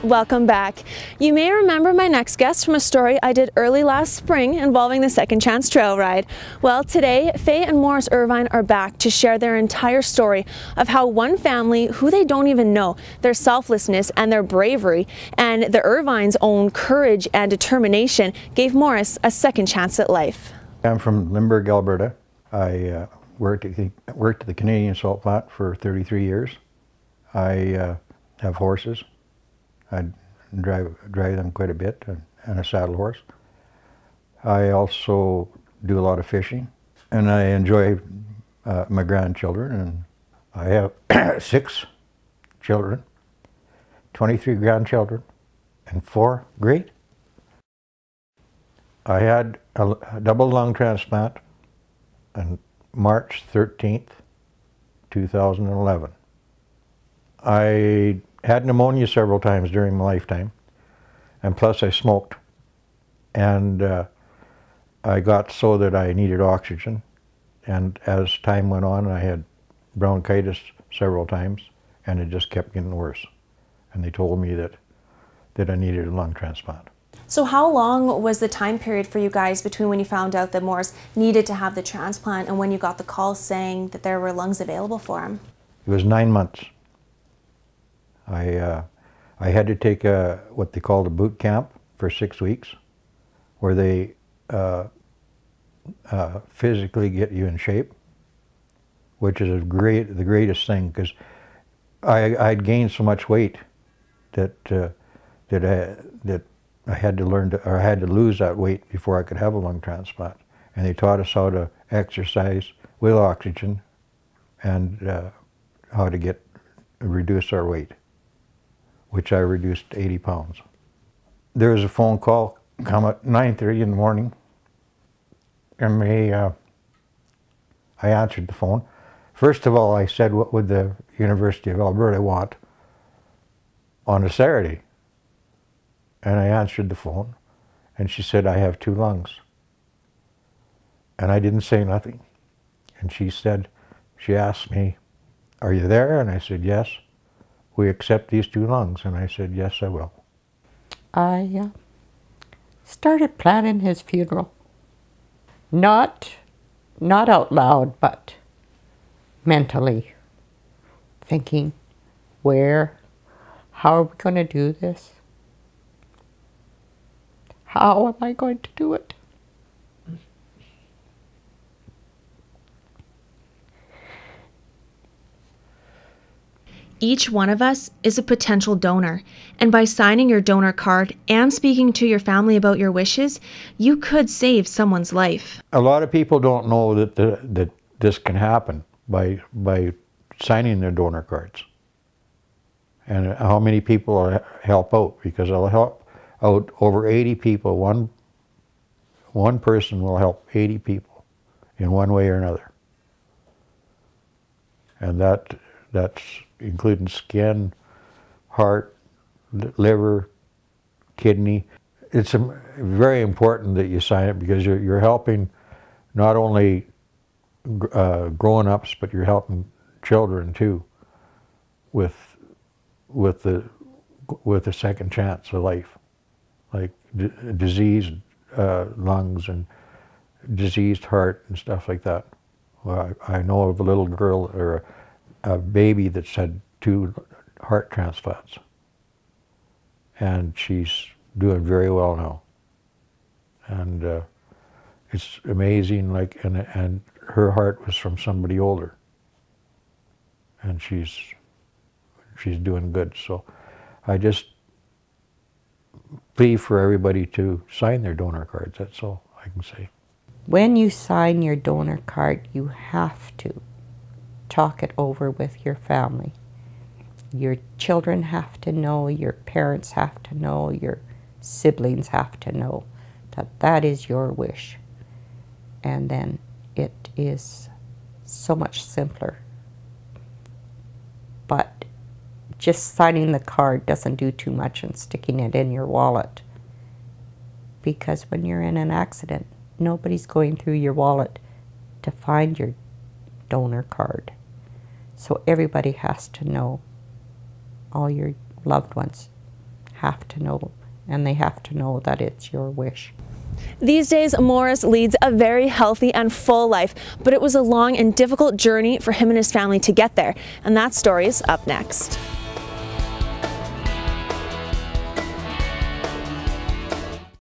Welcome back. You may remember my next guest from a story I did early last spring involving the Second Chance Trail Ride. Well, today, Faye and Morris Irvine are back to share their entire story of how one family, who they don't even know, their selflessness and their bravery, and the Irvine's own courage and determination gave Morris a second chance at life. I'm from Limburg, Alberta. I worked at the Canadian salt plant for 33 years. I have horses. I drive them quite a bit, and a saddle horse. I also do a lot of fishing, and I enjoy my grandchildren, and I have 6 children, 23 grandchildren, and 4 great. I had a double lung transplant on March 13th, 2011. I had pneumonia several times during my lifetime, and plus I smoked, and I got so that I needed oxygen, and as time went on I had bronchitis several times, and it just kept getting worse, and they told me that I needed a lung transplant. So how long was the time period for you guys between when you found out that Morris needed to have the transplant and when you got the call saying that there were lungs available for him? It was 9 months. I had to take what they called a boot camp for 6 weeks, where they physically get you in shape, which is the greatest thing, because I'd gained so much weight that I had to I had to lose that weight before I could have a lung transplant. And they taught us how to exercise with oxygen and how to reduce our weight, which I reduced 80 pounds. There was a phone call come at 9:30 in the morning, and I answered the phone. First of all, I said, what would the University of Alberta want on a Saturday? And I answered the phone, and she said, I have 2 lungs. And I didn't say nothing. And she asked me, are you there? And I said, yes. We accept these 2 lungs. And I said, yes, I will. I started planning his funeral. Not out loud, but mentally. Thinking, how are we going to do this? How am I going to do it? Each one of us is a potential donor, and by signing your donor card and speaking to your family about your wishes, you could save someone's life. A lot of people don't know that this can happen by signing their donor cards, and how many people help out, because I'll help out over 80 people. One person will help 80 people in one way or another, and that's including skin, heart, liver, kidney. It's very important that you sign it, because you're helping not only grown-ups, but you're helping children too with a second chance of life, like diseased lungs and diseased heart and stuff like that. Well, I know of a little girl or a baby that's had 2 heart transplants, and she's doing very well now. And it's amazing. And her heart was from somebody older, and she's doing good. So I just plea for everybody to sign their donor cards. That's all I can say. When you sign your donor card, you have to talk it over with your family. Your children have to know, your parents have to know, your siblings have to know that is your wish. And then it is so much simpler. But just signing the card doesn't do too much and sticking it in your wallet. Because when you're in an accident, nobody's going through your wallet to find your donor card. So everybody has to know, all your loved ones have to know, and they have to know that it's your wish. These days, Morris leads a very healthy and full life, but it was a long and difficult journey for him and his family to get there, and that story's up next.